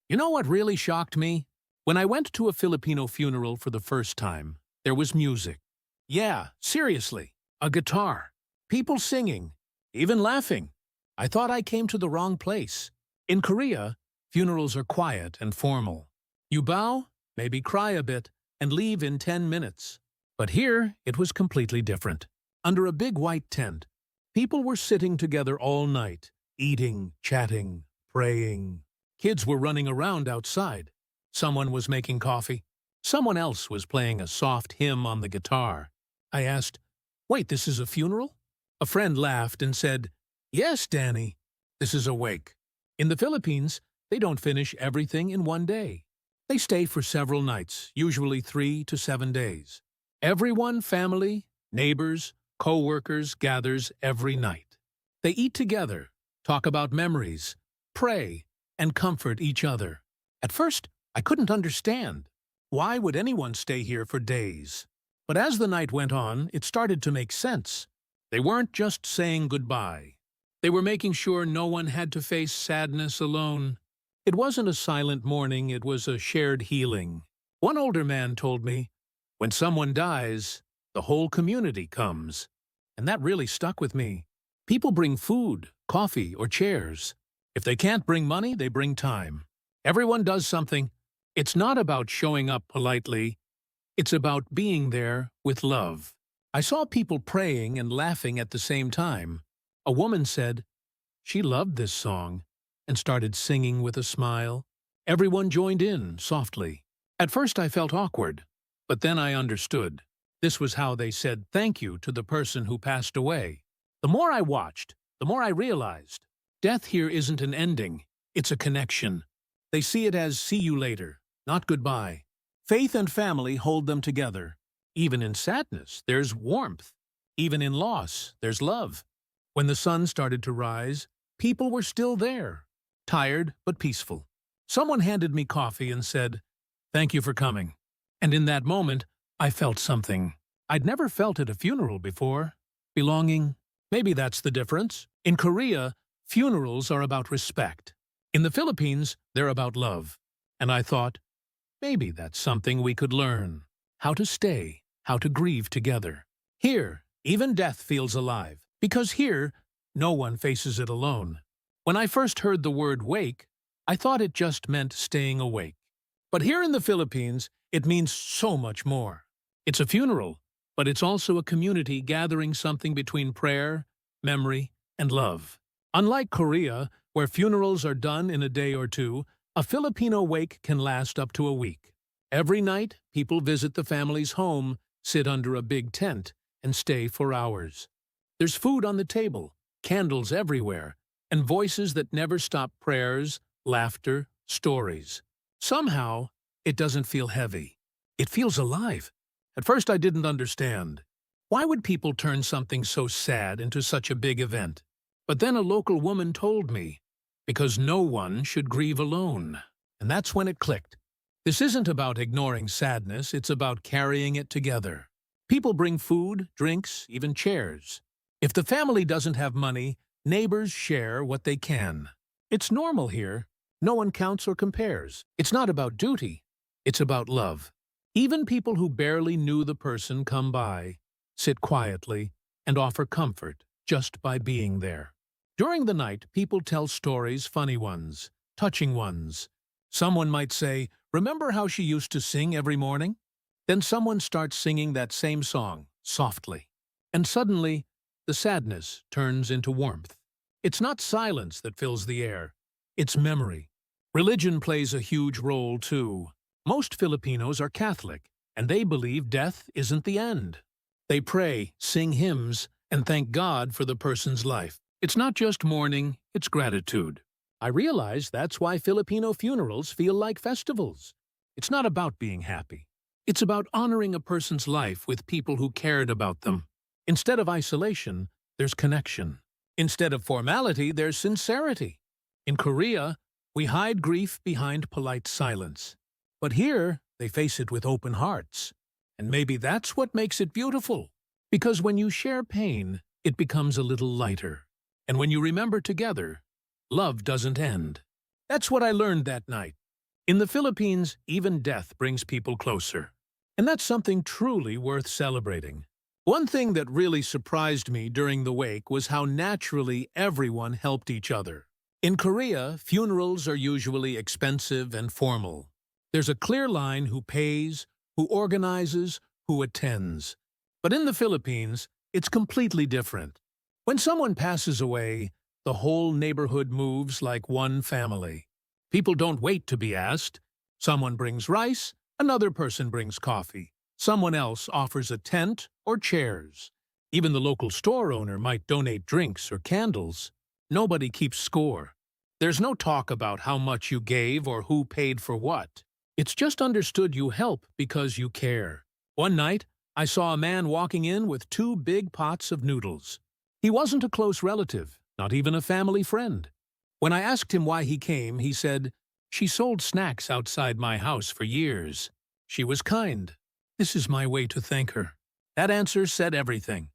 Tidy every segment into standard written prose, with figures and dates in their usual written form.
You know what really shocked me? When I went to a Filipino funeral for the first time, there was music. Yeah, seriously, a guitar. People singing, even laughing. I thought I came to the wrong place. In Korea, funerals are quiet and formal. You bow, maybe cry a bit, and leave in 10 minutes. But here, it was completely different. Under a big white tent, people were sitting together all night, eating, chatting, praying. Kids were running around outside. Someone was making coffee. Someone else was playing a soft hymn on the guitar. I asked, "Wait, this is a funeral?" A friend laughed and said, "Yes, Danny, this is a wake." In the Philippines, they don't finish everything in one day. They stay for several nights, usually 3 to 7 days. Everyone, family, neighbors, co-workers gathers every night. They eat together, talk about memories, pray, and comfort each other. At first, I couldn't understand. Why would anyone stay here for days? But as the night went on, it started to make sense. They weren't just saying goodbye. They were making sure no one had to face sadness alone. It wasn't a silent mourning, it was a shared healing. One older man told me, "When someone dies, the whole community comes." And that really stuck with me. People bring food, coffee, or chairs. If they can't bring money, they bring time. Everyone does something. It's not about showing up politely. It's about being there with love. I saw people praying and laughing at the same time. A woman said she loved this song and started singing with a smile. Everyone joined in softly. At first I felt awkward, but then I understood. This was how they said thank you to the person who passed away. The more I watched, the more I realized. Death here isn't an ending, it's a connection. They see it as see you later, not goodbye. Faith and family hold them together. Even in sadness, there's warmth. Even in loss, there's love. When the sun started to rise, people were still there, tired but peaceful. Someone handed me coffee and said, "Thank you for coming." And in that moment, I felt something I'd never felt at a funeral before. Belonging. Maybe that's the difference. In Korea, funerals are about respect. In the Philippines, they're about love. And I thought, maybe that's something we could learn. How to stay, how to grieve together. Here, even death feels alive. Because here, no one faces it alone. When I first heard the word wake, I thought it just meant staying awake. But here in the Philippines, it means so much more. It's a funeral, but it's also a community gathering something between prayer, memory, and love. Unlike Korea, where funerals are done in a day or two, a Filipino wake can last up to a week. Every night, people visit the family's home, sit under a big tent, and stay for hours. There's food on the table, candles everywhere, and voices that never stop prayers, laughter, stories. Somehow, it doesn't feel heavy. It feels alive. At first I didn't understand. Why would people turn something so sad into such a big event? But then a local woman told me, because no one should grieve alone. And that's when it clicked. This isn't about ignoring sadness, it's about carrying it together. People bring food, drinks, even chairs. If the family doesn't have money, neighbors share what they can. It's normal here. No one counts or compares. It's not about duty. It's about love. Even people who barely knew the person come by, sit quietly, and offer comfort just by being there. During the night, people tell stories, funny ones, touching ones. Someone might say, "Remember how she used to sing every morning?" Then someone starts singing that same song, softly. And suddenly, the sadness turns into warmth. It's not silence that fills the air. It's memory. Religion plays a huge role, too. Most Filipinos are Catholic, and they believe death isn't the end. They pray, sing hymns, and thank God for the person's life. It's not just mourning, it's gratitude. I realize that's why Filipino funerals feel like festivals. It's not about being happy. It's about honoring a person's life with people who cared about them. Instead of isolation, there's connection. Instead of formality, there's sincerity. In Korea, we hide grief behind polite silence. But here, they face it with open hearts. And maybe that's what makes it beautiful. Because when you share pain, it becomes a little lighter. And when you remember together, love doesn't end. That's what I learned that night. In the Philippines, even death brings people closer. And that's something truly worth celebrating. One thing that really surprised me during the wake was how naturally everyone helped each other. In Korea, funerals are usually expensive and formal. There's a clear line who pays, who organizes, who attends. But in the Philippines, it's completely different. When someone passes away, the whole neighborhood moves like one family. People don't wait to be asked. Someone brings rice, another person brings coffee. Someone else offers a tent or chairs. Even the local store owner might donate drinks or candles. Nobody keeps score. There's no talk about how much you gave or who paid for what. It's just understood you help because you care. One night, I saw a man walking in with 2 big pots of noodles. He wasn't a close relative, not even a family friend. When I asked him why he came, he said, "She sold snacks outside my house for years. She was kind. This is my way to thank her." That answer said everything.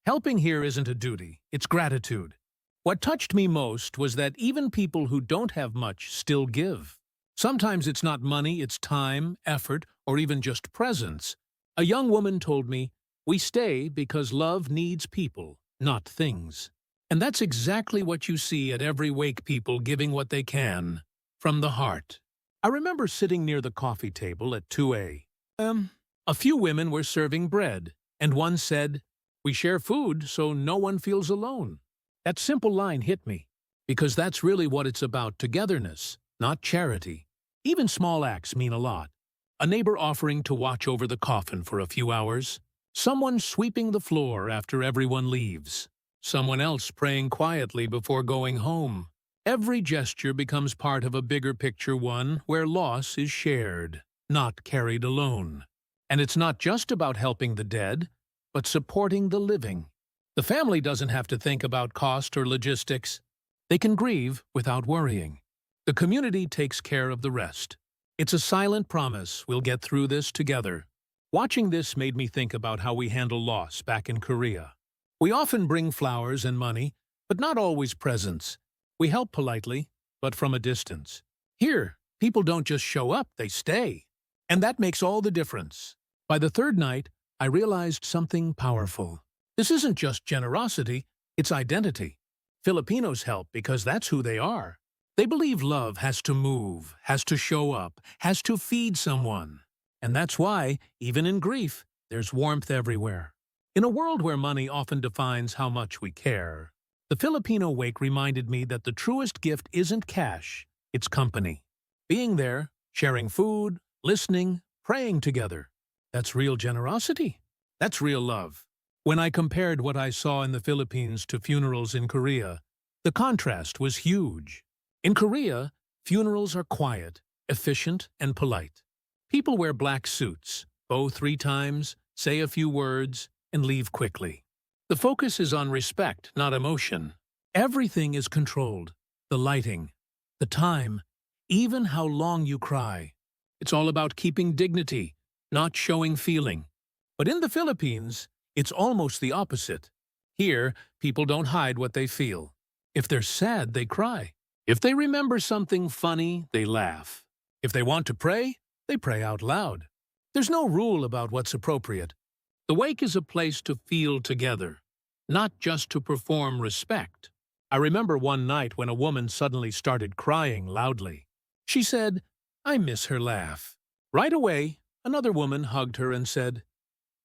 Helping here isn't a duty, it's gratitude. What touched me most was that even people who don't have much still give. Sometimes it's not money, it's time, effort, or even just presence. A young woman told me, "We stay because love needs people, not things." And that's exactly what you see at every wake, people giving what they can, from the heart. I remember sitting near the coffee table at 2 a.m. A few women were serving bread, and one said, "We share food so no one feels alone." That simple line hit me, because that's really what it's about, togetherness, not charity. Even small acts mean a lot. A neighbor offering to watch over the coffin for a few hours, someone sweeping the floor after everyone leaves, someone else praying quietly before going home. Every gesture becomes part of a bigger picture, one where loss is shared, not carried alone. And it's not just about helping the dead, but supporting the living. The family doesn't have to think about cost or logistics. They can grieve without worrying. The community takes care of the rest. It's a silent promise we'll get through this together. Watching this made me think about how we handle loss back in Korea. We often bring flowers and money, but not always presents. We help politely, but from a distance. Here, people don't just show up, they stay. And that makes all the difference. By the 3rd night, I realized something powerful. This isn't just generosity, it's identity. Filipinos help because that's who they are. They believe love has to move, has to show up, has to feed someone. And that's why, even in grief, there's warmth everywhere. In a world where money often defines how much we care, the Filipino wake reminded me that the truest gift isn't cash, it's company. Being there, sharing food, listening, praying together. That's real generosity. That's real love. When I compared what I saw in the Philippines to funerals in Korea, the contrast was huge. In Korea, funerals are quiet, efficient, and polite. People wear black suits, bow 3 times, say a few words, and leave quickly. The focus is on respect, not emotion. Everything is controlled. The lighting, the time, even how long you cry. It's all about keeping dignity, not showing feeling. But in the Philippines, it's almost the opposite. Here, people don't hide what they feel. If they're sad, they cry. If they remember something funny, they laugh. If they want to pray, they pray out loud. There's no rule about what's appropriate. The wake is a place to feel together, not just to perform respect. I remember one night when a woman suddenly started crying loudly. She said, "I miss her laugh." Right away, another woman hugged her and said,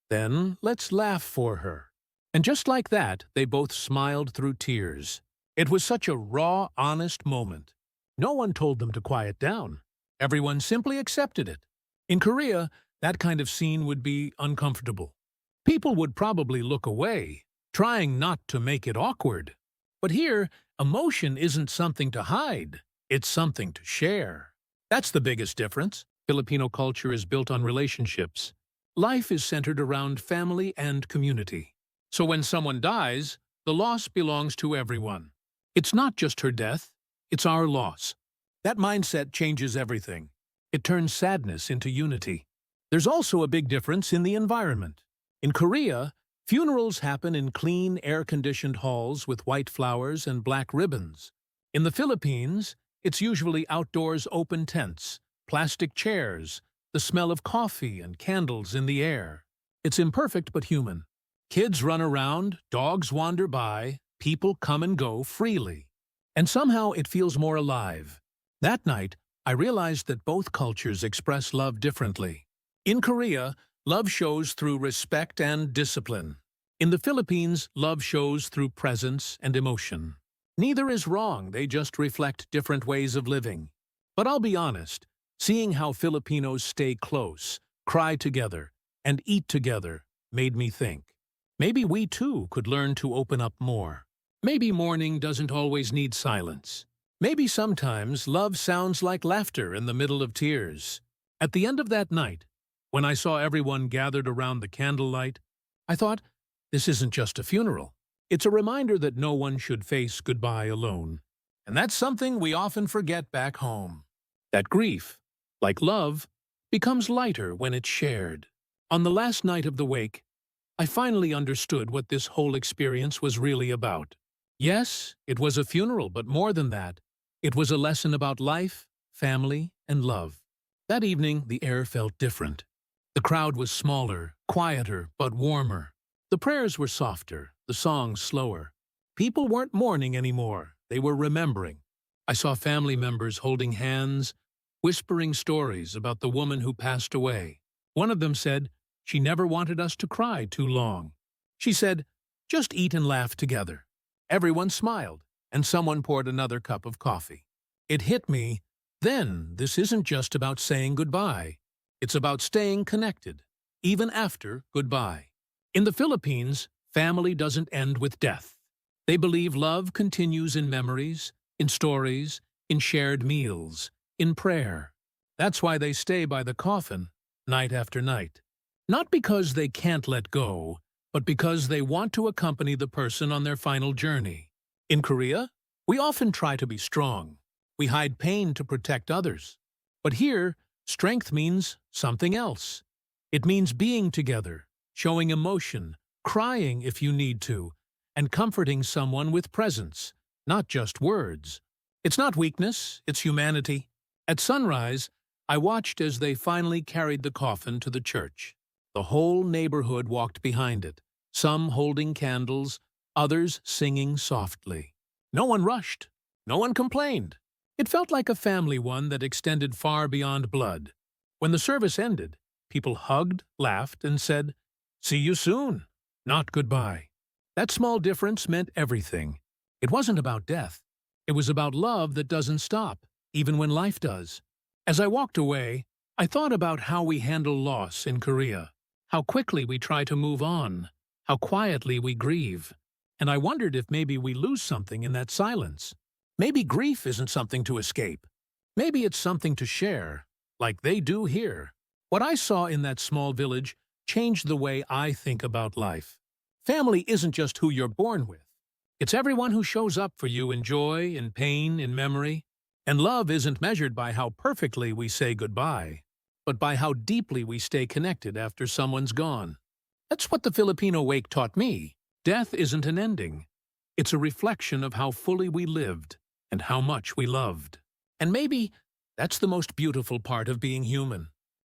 "Then let's laugh for her." And just like that, they both smiled through tears. It was such a raw, honest moment. No one told them to quiet down. Everyone simply accepted it. In Korea, that kind of scene would be uncomfortable. People would probably look away, trying not to make it awkward. But here, emotion isn't something to hide. It's something to share. That's the biggest difference. Filipino culture is built on relationships. Life is centered around family and community. So when someone dies, the loss belongs to everyone. It's not just her death, it's our loss. That mindset changes everything. It turns sadness into unity. There's also a big difference in the environment. In Korea, funerals happen in clean, air-conditioned halls with white flowers and black ribbons. In the Philippines, it's usually outdoors open tents, plastic chairs, the smell of coffee and candles in the air. It's imperfect but human. Kids run around, dogs wander by, people come and go freely. And somehow it feels more alive. That night, I realized that both cultures express love differently. In Korea, love shows through respect and discipline. In the Philippines, love shows through presence and emotion. Neither is wrong, they just reflect different ways of living. But I'll be honest, seeing how Filipinos stay close, cry together, and eat together made me think. Maybe we too could learn to open up more. Maybe mourning doesn't always need silence. Maybe sometimes love sounds like laughter in the middle of tears. At the end of that night, when I saw everyone gathered around the candlelight, I thought, this isn't just a funeral. It's a reminder that no one should face goodbye alone. And that's something we often forget back home. That grief, like love, becomes lighter when it's shared. On the last night of the wake, I finally understood what this whole experience was really about. Yes, it was a funeral, but more than that, it was a lesson about life, family, and love. That evening, the air felt different. The crowd was smaller, quieter, but warmer. The prayers were softer, the songs slower. People weren't mourning anymore, they were remembering. I saw family members holding hands, whispering stories about the woman who passed away. One of them said, "She never wanted us to cry too long." She said, "Just eat and laugh together." Everyone smiled, and someone poured another cup of coffee. It hit me, then this isn't just about saying goodbye. It's about staying connected, even after goodbye. In the Philippines, family doesn't end with death. They believe love continues in memories, in stories, in shared meals, in prayer. That's why they stay by the coffin, night after night. Not because they can't let go, but because they want to accompany the person on their final journey. In Korea, we often try to be strong. We hide pain to protect others. But here, strength means something else. It means being together, showing emotion, crying if you need to, and comforting someone with presence, not just words. It's not weakness, it's humanity. At sunrise, I watched as they finally carried the coffin to the church. The whole neighborhood walked behind it, some holding candles, others singing softly. No one rushed. No one complained. It felt like a family one that extended far beyond blood. When the service ended, people hugged, laughed, and said, "See you soon," not goodbye. That small difference meant everything. It wasn't about death. It was about love that doesn't stop, even when life does. As I walked away, I thought about how we handle loss in Korea, how quickly we try to move on, how quietly we grieve. And I wondered if maybe we lose something in that silence. Maybe grief isn't something to escape. Maybe it's something to share, like they do here. What I saw in that small village changed the way I think about life. Family isn't just who you're born with. It's everyone who shows up for you in joy, in pain, in memory. And love isn't measured by how perfectly we say goodbye, but by how deeply we stay connected after someone's gone. That's what the Filipino wake taught me. Death isn't an ending. It's a reflection of how fully we lived and how much we loved. And maybe that's the most beautiful part of being human.